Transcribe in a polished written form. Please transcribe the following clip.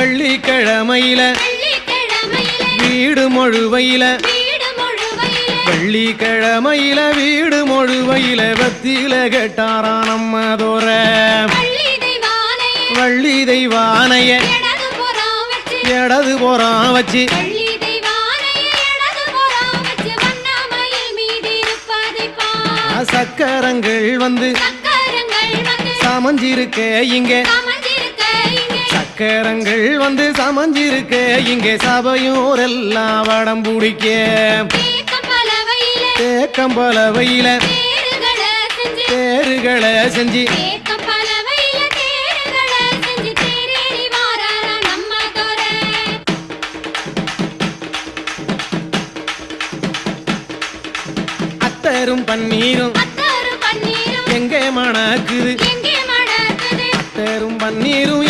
வெள்ளிக்கிழமையில வீடு மொழுவையில வெள்ளிக்கிழமையில வீடு மொழுவையில வெத்தில கேட்டாரா நம்ம தோற வள்ளி தெய்வானைய இடது போறான் வச்சு சக்கரங்கள் வந்து சமஞ்சிருக்க இங்க சக்கரங்கள் வந்து சமஞ்சிருக்க இங்கே சபையோரெல்லாம் வடம் பிடிக்க தேக்கம்பலவையில தேருகளை செஞ்சு அத்தரும் பன்னீரும் எங்கே மணக்குது அத்தரும் பன்னீரும்